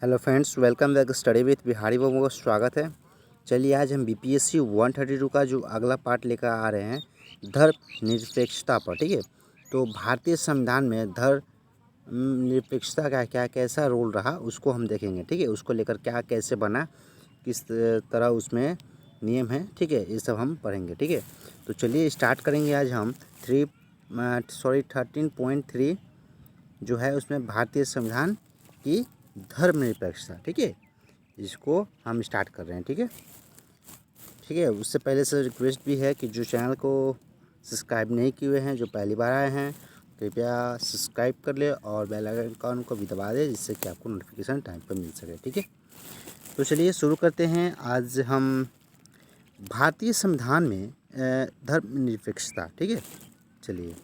Hello friends, welcome back study with Bihari Babu का स्वागत है। चलिए आज हम बीपीएससी 132 का जो अगला पार्ट लेकर आ रहे हैं धर्मनिरपेक्षता पर। ठीक है, तो भारतीय संविधान में धर्मनिरपेक्षता का क्या कैसा रोल रहा उसको हम देखेंगे। ठीक है, उसको लेकर क्या कैसे बना, किस तरह उसमें नियम है। ठीक है, ये सब हम पढ़ेंगे। ठीक है, तो चलिए स्टार्ट करेंगे। आज हम 13.3 जो है उसमें भारतीय संविधान की धर्मनिरपेक्षता। ठीक है, इसको हम स्टार्ट कर रहे हैं। ठीक है, उससे पहले से रिक्वेस्ट भी है कि जो चैनल को सब्सक्राइब नहीं किए हुए हैं, जो पहली बार आए हैं, कृपया सब्सक्राइब कर ले और बेल आइकन को भी दबा दें, जिससे कि आपको नोटिफिकेशन टाइम पर मिल सके। ठीक है, तो चलिए शुरू करते हैं। आज हम भारतीय संविधान में धर्मनिरपेक्षता। ठीक है, चलिए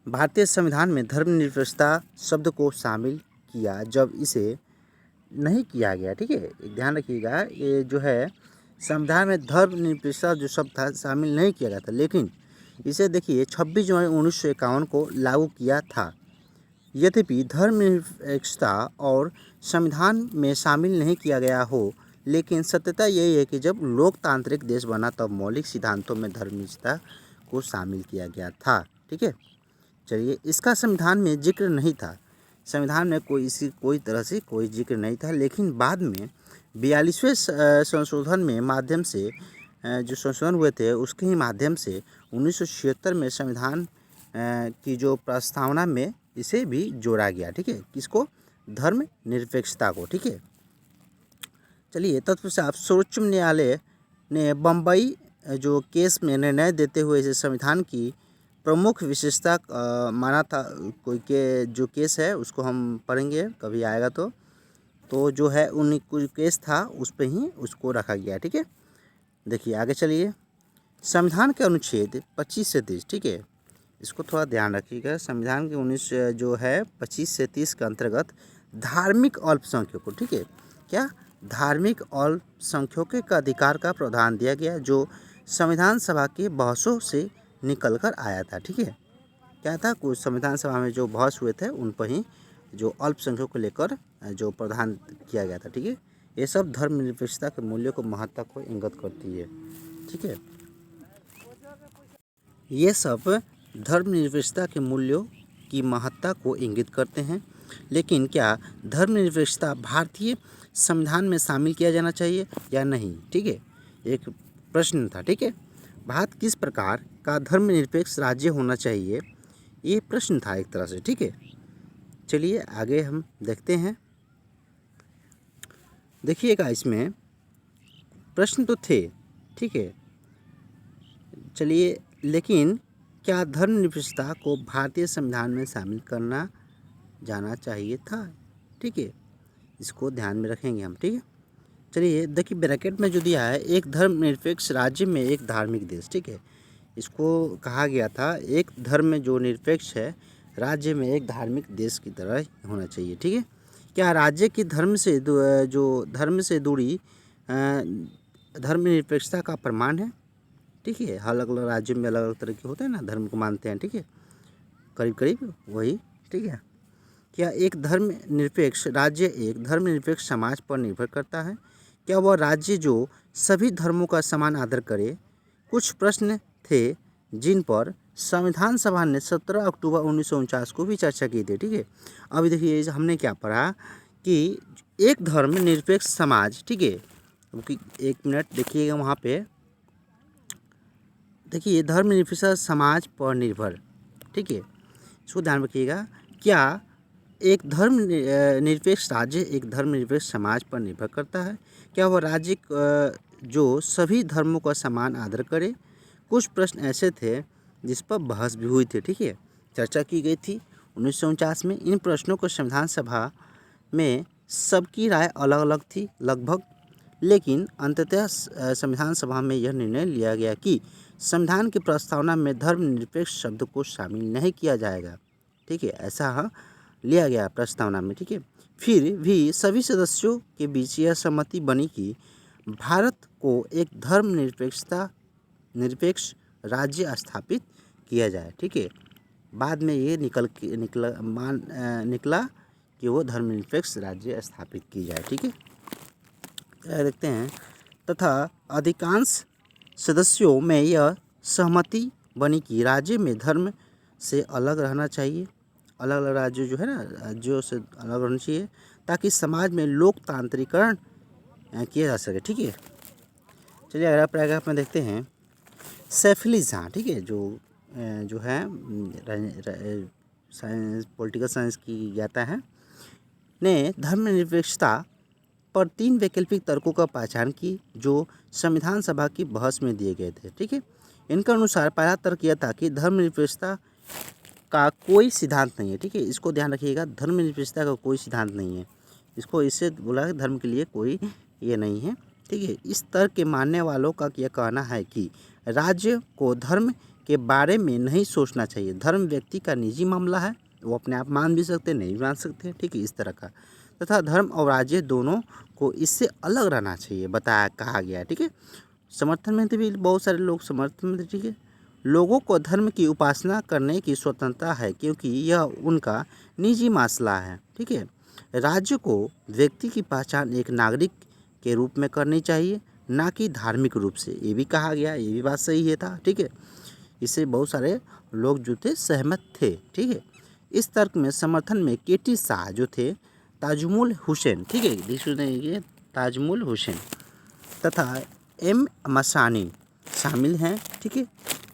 भारतीय संविधान में धर्मनिरपेक्षता शब्द को शामिल किया जब इसे नहीं किया गया। ठीक है, एक ध्यान रखिएगा, ये जो है संविधान में धर्मनिरपेक्षता जो शब्द था शामिल नहीं किया गया था, लेकिन इसे देखिए 26 जनवरी 1951 को लागू किया था। यद्यपि धर्मनिरपेक्षता और संविधान में शामिल नहीं किया गया हो, लेकिन सत्यता यही है कि जब लोकतांत्रिक देश बना तब मौलिक सिद्धांतों में धर्मनिरपेक्षता को शामिल किया गया था। ठीक है, चलिए इसका संविधान में जिक्र नहीं था। संविधान में कोई तरह से कोई जिक्र नहीं था, लेकिन बाद में 42वें संशोधन में माध्यम से जो संशोधन हुए थे उसके ही माध्यम से 1976 में संविधान की जो प्रस्तावना में इसे भी जोड़ा गया। ठीक है, किसको? धर्मनिरपेक्षता को। ठीक है, चलिए तत्पश्चात सर्वोच्च न्यायालय ने बम्बई जो केस में निर्णय देते हुए इसे संविधान की प्रमुख विशेषता माना था। कोई के जो केस है उसको हम पढ़ेंगे कभी आएगा तो जो है उन्हीं कोई केस था उस पर ही उसको रखा गया। ठीक है, देखिए आगे चलिए। संविधान के अनुच्छेद 25 से 30। ठीक है, इसको थोड़ा ध्यान रखिएगा। संविधान के 19 जो है 25 से 30 के अंतर्गत धार्मिक अल्पसंख्यकों, ठीक है, क्या धार्मिक अल्पसंख्यकों का अधिकार का प्रावधान दिया गया, जो संविधान सभा के बहसों से निकल कर आया था। ठीक है, क्या था, कुछ संविधान सभा में जो बहस हुए थे उन पर ही जो अल्पसंख्यकों को लेकर जो प्रावधान किया गया था। ठीक है, ये सब धर्मनिरपेक्षता के मूल्यों को महत्ता को इंगित करती है। ठीक है, ये सब धर्मनिरपेक्षता के मूल्यों की महत्ता को इंगित करते हैं। लेकिन क्या धर्मनिरपेक्षता भारतीय संविधान में शामिल किया जाना चाहिए या नहीं? ठीक है, एक प्रश्न था। ठीक है, भारत किस प्रकार का धर्मनिरपेक्ष राज्य होना चाहिए, ये प्रश्न था एक तरह से। ठीक है, चलिए आगे हम देखते हैं। देखिएगा, इसमें प्रश्न तो थे। ठीक है, चलिए, लेकिन क्या धर्मनिरपेक्षता को भारतीय संविधान में शामिल करना जाना चाहिए था? ठीक है, इसको ध्यान में रखेंगे हम। ठीक है, चलिए देखिए ब्रैकेट में जो दिया है, एक धर्मनिरपेक्ष राज्य में एक धार्मिक देश। ठीक है, इसको कहा गया था एक धर्म जो निरपेक्ष है राज्य में एक धार्मिक देश की तरह होना चाहिए। ठीक है, क्या राज्य की जो धर्म से दूरी धर्मनिरपेक्षता का प्रमाण है? ठीक है, अलग अलग राज्यों में अलग अलग तरह के होते हैं ना, धर्म को मानते हैं। ठीक है, करीब करीब वही। ठीक है, क्या एक धर्मनिरपेक्ष राज्य एक धर्मनिरपेक्ष समाज पर निर्भर करता है? क्या वह राज्य जो सभी धर्मों का समान आदर करे? कुछ प्रश्न थे जिन पर संविधान सभा ने 17 अक्टूबर 1949 को भी चर्चा की थी। ठीक है, अभी देखिए हमने क्या पढ़ा कि एक धर्मनिरपेक्ष समाज। ठीक है, एक मिनट देखिएगा, वहाँ पे देखिए धर्मनिरपेक्ष समाज पर निर्भर। ठीक है, इसको ध्यान रखिएगा। क्या एक धर्मनिरपेक्ष राज्य एक धर्मनिरपेक्ष समाज पर निर्भर करता है? क्या वह राज्य जो सभी धर्मों का समान आदर करे? कुछ प्रश्न ऐसे थे जिस पर बहस भी हुई थी। ठीक है, चर्चा की गई थी 1949 में। इन प्रश्नों को संविधान सभा में सबकी राय अलग अलग थी लगभग, लेकिन अंततः संविधान सभा में यह निर्णय लिया गया कि संविधान की प्रस्तावना में धर्मनिरपेक्ष शब्द को शामिल नहीं किया जाएगा। ठीक है, ऐसा लिया गया प्रस्तावना में। ठीक है, फिर भी सभी सदस्यों के बीच यह सहमति बनी कि भारत को एक निरपेक्ष राज्य स्थापित किया जाए। ठीक है, बाद में ये निकला कि वो धर्मनिरपेक्ष राज्य स्थापित की जाए। ठीक है, देखते हैं। तथा अधिकांश सदस्यों में यह सहमति बनी कि राज्य में धर्म से अलग रहना चाहिए। अलग अलग राज्य जो है ना, राज्यों से अलग रहना चाहिए ताकि समाज में लोकतांत्रिकरण किया जा सके। ठीक है, चलिए अगला पैराग्राफ में देखते हैं। सैफली जहाँ, ठीक है, जो है साइंस, पॉलिटिकल साइंस की ज्ञाता है, ने धर्मनिरपेक्षता पर 3 वैकल्पिक तर्कों का पहचान की जो संविधान सभा की बहस में दिए गए थे। ठीक है, इनके अनुसार पहला तर्क यह था कि धर्मनिरपेक्षता का कोई सिद्धांत नहीं है। ठीक है, इसको ध्यान रखिएगा, धर्मनिरपेक्षता का कोई सिद्धांत नहीं है। इसको इससे बोला है धर्म के लिए कोई ये नहीं है। ठीक है, इस तर्क के मानने वालों का यह कहना है कि राज्य को धर्म के बारे में नहीं सोचना चाहिए। धर्म व्यक्ति का निजी मामला है, वो अपने आप मान भी सकते हैं, नहीं मान सकते। ठीक है, इस तरह का। तथा धर्म और राज्य दोनों को इससे अलग रहना चाहिए कहा गया है। ठीक है, समर्थन में भी बहुत सारे लोग समर्थन में। ठीक है, लोगों को धर्म की उपासना करने की स्वतंत्रता है क्योंकि यह उनका निजी मसला है। ठीक है, राज्य को व्यक्ति की पहचान एक नागरिक के रूप में करनी चाहिए, ना कि धार्मिक रूप से। ये भी कहा गया, ये भी बात सही है था। ठीक है, इससे बहुत सारे लोग जो थे सहमत थे। ठीक है, इस तर्क में समर्थन में केटी शाह जो थे, ताजमुल हुसैन, ठीक है, देखिए ताजमुल हुसैन तथा एम मसानी शामिल हैं। ठीक है,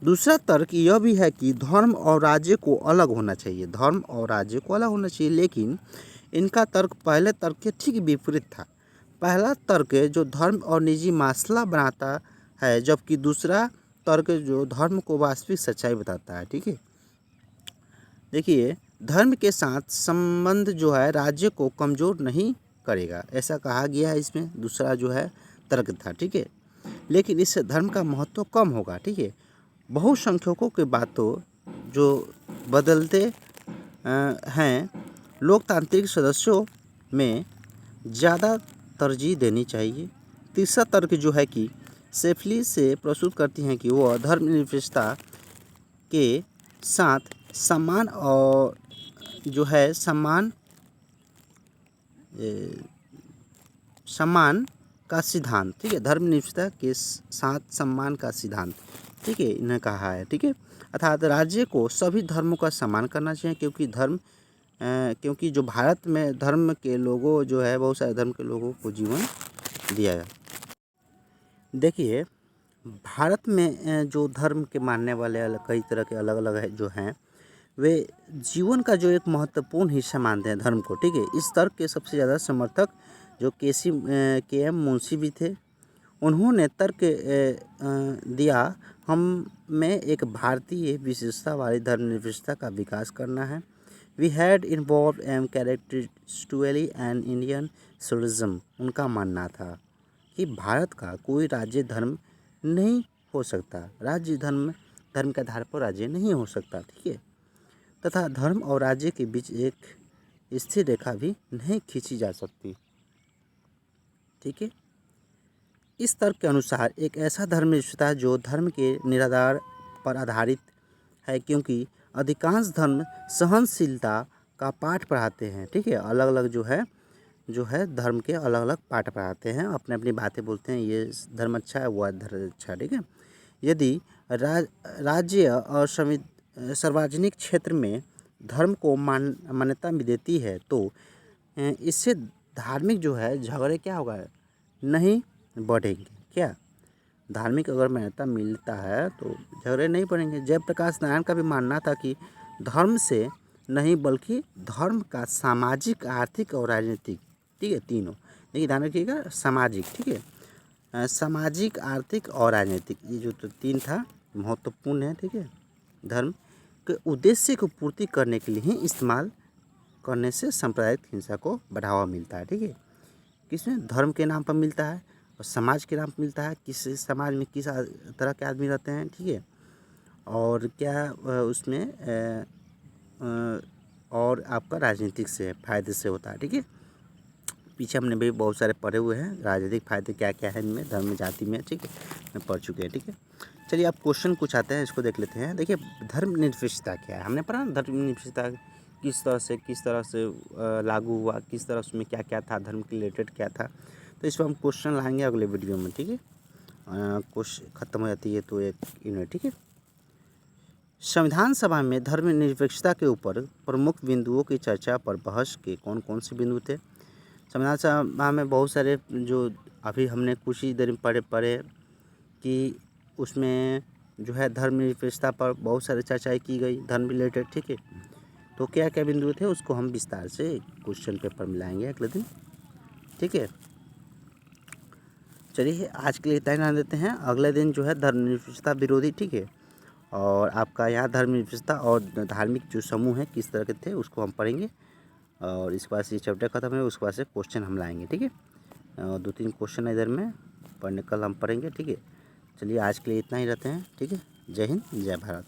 दूसरा तर्क यह भी है कि धर्म और राज्य को अलग होना चाहिए। धर्म और राज्य को अलग होना चाहिए, लेकिन इनका तर्क पहले तर्क के ठीक विपरीत था। पहला तर्क जो धर्म और निजी मसला बनाता है, जबकि दूसरा तर्क जो धर्म को वास्तविक सच्चाई बताता है। ठीक है, देखिए, धर्म के साथ संबंध जो है राज्य को कमज़ोर नहीं करेगा, ऐसा कहा गया है इसमें। दूसरा जो है तर्क था। ठीक है, लेकिन इससे धर्म का महत्व कम होगा। ठीक है, बहुसंख्यकों की बातों जो बदलते हैं, लोकतांत्रिक सदस्यों में ज़्यादा तरजीह देनी चाहिए। तीसरा तर्क जो है कि सेफली से प्रस्तुत करती हैं कि वह धर्मनिरपेक्षता के साथ सम्मान और जो है सम्मान का सिद्धांत। ठीक है, धर्मनिरपेक्षता के साथ सम्मान का सिद्धांत, ठीक है, इन्हें कहा है। ठीक है, अर्थात राज्य को सभी धर्मों का सम्मान करना चाहिए क्योंकि जो भारत में धर्म के लोगों जो है, बहुत सारे धर्म के लोगों को जीवन दिया है। देखिए, भारत में जो धर्म के मानने वाले कई तरह के अलग अलग है जो हैं, वे जीवन का जो एक महत्वपूर्ण हिस्सा मानते हैं धर्म को। ठीक है, इस तर्क के सबसे ज़्यादा समर्थक जो के एम मुंशी भी थे। उन्होंने तर्क दिया, हम में एक भारतीय विशेषता वाली धर्मनिरपेक्षता का विकास करना है। We had involve M characteristically and Indian socialism. उनका मानना था कि भारत का कोई राज्य धर्म नहीं हो सकता, राज्य धर्म के आधार पर राज्य नहीं हो सकता। ठीक है, तथा धर्म और राज्य के बीच एक स्थिर रेखा भी नहीं खींची जा सकती। ठीक है, इस तर्क के अनुसार एक ऐसा धर्मनिरपेक्षता जो धर्म के निराधार पर आधारित है, क्योंकि अधिकांश धर्म सहनशीलता का पाठ पढ़ाते हैं। ठीक है, अलग अलग जो है धर्म के अलग अलग पाठ पढ़ाते हैं, अपने अपनी बातें बोलते हैं, ये धर्म अच्छा है, वह धर्म अच्छा। ठीक है, यदि राज्य और सार्वजनिक क्षेत्र में धर्म को मान्यता भी देती है तो इससे धार्मिक जो है झगड़े क्या होगा, नहीं बढ़ेंगे। क्या धार्मिक अगर मान्यता मिलता है तो झगड़े नहीं बढ़ेंगे। जयप्रकाश नारायण का भी मानना था कि धर्म से नहीं बल्कि धर्म का सामाजिक, आर्थिक और राजनीतिक, ठीक है, तीनों, देखिए ध्यान रखिएगा, सामाजिक, ठीक है, सामाजिक, आर्थिक और राजनीतिक, ये जो तो तीन था महत्वपूर्ण है। ठीक है, धर्म के उद्देश्य को पूर्ति करने के लिए ही इस्तेमाल करने से सांप्रदायिक हिंसा को बढ़ावा मिलता है। ठीक है, किसमें, धर्म के नाम पर मिलता है और समाज के नाम पर मिलता है, किस समाज में किस तरह के आदमी रहते हैं। ठीक है, और क्या उसमें और आपका राजनीतिक से फ़ायदे से होता है। ठीक है, पीछे हमने भी बहुत सारे पढ़े हुए हैं, राजनीतिक फ़ायदे क्या क्या है इनमें, धर्म जाति में। ठीक है, मैं पढ़ चुके हैं। ठीक है, चलिए आप क्वेश्चन कुछ आते हैं, इसको देख लेते हैं। देखिए, धर्मनिरपेक्षता क्या है, हमने पढ़ा ना धर्मनिरपेक्षता किस तरह से लागू हुआ, किस तरह उसमें क्या क्या था, धर्म के रिलेटेड क्या था। तो इस पर हम क्वेश्चन लाएंगे अगले वीडियो में, ठीक है। क्वेश्चन ख़त्म हो जाती है तो एक इन्हें, ठीक है। संविधान सभा में धर्मनिरपेक्षता के ऊपर प्रमुख बिंदुओं की चर्चा पर बहस के कौन कौन से बिंदु थे। संविधान सभा में बहुत सारे जो अभी हमने कुछ ही देर में पढ़े कि उसमें जो है धर्मनिरपेक्षता पर बहुत सारी चर्चाएँ की गई, धर्म रिलेटेड, ठीक है। तो क्या क्या बिंदु थे उसको हम विस्तार से क्वेश्चन पेपर में लाएंगे अगले दिन, ठीक है। चलिए आज के लिए इतना ही रहने देते हैं। अगले दिन जो है धर्मनिरपेक्षता विरोधी, ठीक है, और आपका यहाँ धर्मनिरपेक्षता और धार्मिक जो समूह है किस तरह के थे उसको हम पढ़ेंगे। और इसके बाद से ये चैप्टर खत्म है, उसके बाद से क्वेश्चन हम लाएंगे, ठीक है। 2-3 क्वेश्चन इधर में पढ़ने कल हम पढ़ेंगे, ठीक है। चलिए आज के लिए इतना ही रहते हैं, ठीक है। जय हिंद, जय भारत।